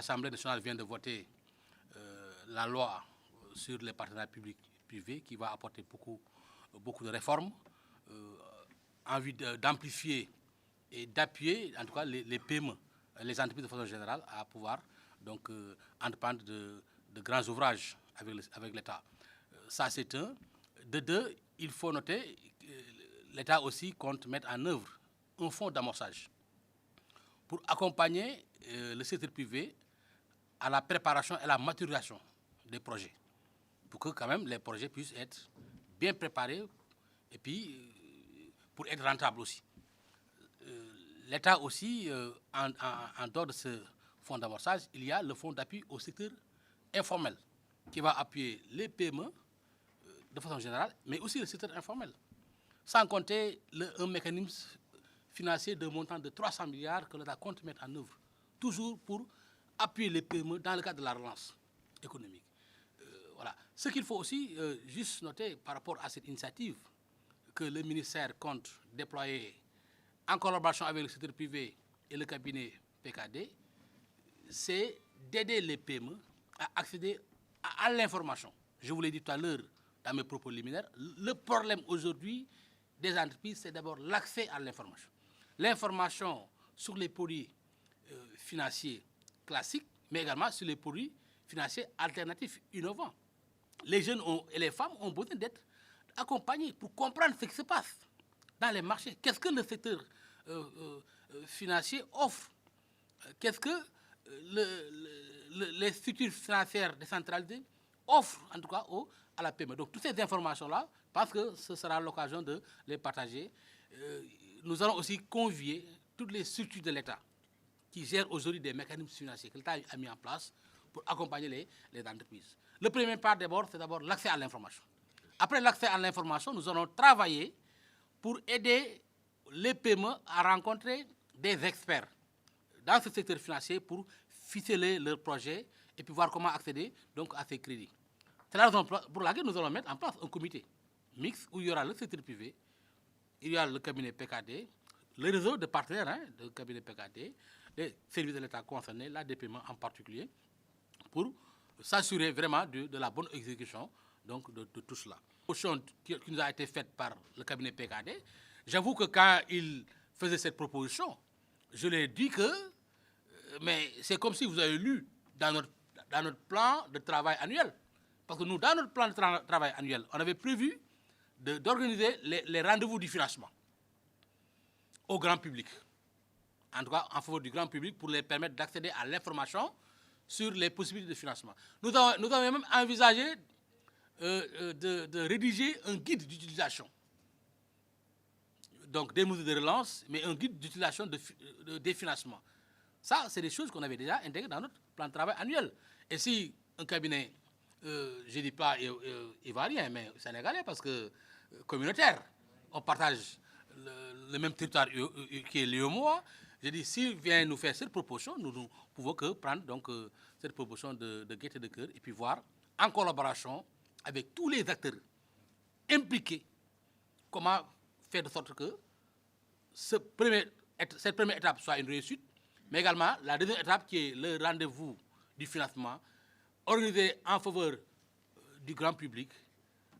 l'Assemblée nationale vient de voter la loi sur les partenariats publics-privés qui va apporter beaucoup de réformes en vue d'amplifier et d'appuyer en tout cas les PME, les entreprises de façon générale, à pouvoir donc entreprendre de grands ouvrages avec l'État. Ça, c'est un. De deux, il faut noter que l'État aussi compte mettre en œuvre un fonds d'amorçage pour accompagner le secteur privé à la préparation et la maturation des projets, pour que quand même les projets puissent être bien préparés et puis pour être rentables aussi. L'État aussi, en dehors de ce fonds d'amorçage, il y a le fonds d'appui au secteur informel qui va appuyer les PME de façon générale, mais aussi le secteur informel. Sans compter un mécanisme financier de montant de 300 milliards que l'État compte mettre en œuvre, toujours pour appuyer les PME dans le cadre de la relance économique. Voilà. Ce qu'il faut aussi juste noter par rapport à cette initiative que le ministère compte déployer en collaboration avec le secteur privé et le cabinet PKD, c'est d'aider les PME à accéder à l'information. Je vous l'ai dit tout à l'heure dans mes propos liminaires, le problème aujourd'hui des entreprises, c'est d'abord l'accès à l'information. L'information sur les produits financiers classiques, mais également sur les produits financiers alternatifs, innovants. Les jeunes et les femmes ont besoin d'être accompagnés pour comprendre ce qui se passe dans les marchés. Qu'est-ce que le secteur financier offre? Qu'est-ce que les structures financières décentralisées offrent, en tout cas, à la PME. Donc, toutes ces informations-là, parce que ce sera l'occasion de les partager. Nous allons aussi convier toutes les structures de l'État qui gèrent aujourd'hui des mécanismes financiers que l'État a mis en place pour accompagner les entreprises. Le premier pas, d'abord, c'est d'abord l'accès à l'information. Après l'accès à l'information, nous allons travailler pour aider les PME à rencontrer des experts dans ce secteur financier pour ficeler leurs projets et puis voir comment accéder donc, à ces crédits. C'est la raison pour laquelle nous allons mettre en place un comité mixte où il y aura le secteur privé, il y aura le cabinet PKD, le réseau de partenaires du cabinet PKD, les services de l'État concernés, la DPME en particulier, pour s'assurer vraiment de la bonne exécution donc, de tout cela. La proposition qui nous a été faite par le cabinet PKD, j'avoue que quand il faisait cette proposition, je lui ai dit que mais c'est comme si vous avez lu dans notre plan de travail annuel. Parce que nous, dans notre plan de travail annuel, on avait prévu d'organiser les rendez-vous du financement au grand public. En tout cas, en faveur du grand public pour les permettre d'accéder à l'information sur les possibilités de financement. Nous avons même envisagé de rédiger un guide d'utilisation. Donc, des mesures de relance, mais un guide d'utilisation des financements. Ça, c'est des choses qu'on avait déjà intégrées dans notre plan de travail annuel. Et si un cabinet, je ne dis pas ivoirien, mais sénégalais, parce que communautaire, on partage le même territoire qui est l'UEMOA, je dis, s'il vient nous faire cette proposition, nous ne pouvons que prendre donc, cette proposition de gaieté de cœur et puis voir, en collaboration avec tous les acteurs impliqués, comment faire de sorte que cette première étape soit une réussite, mais également la deuxième étape qui est le rendez-vous du financement organisé en faveur du grand public,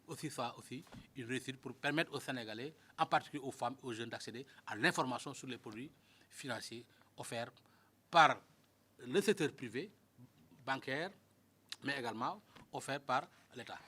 aussi soit aussi une réussite pour permettre aux Sénégalais, en particulier aux femmes et aux jeunes, d'accéder à l'information sur les produits financiers offerts par le secteur privé, bancaire, mais également offerts par l'État.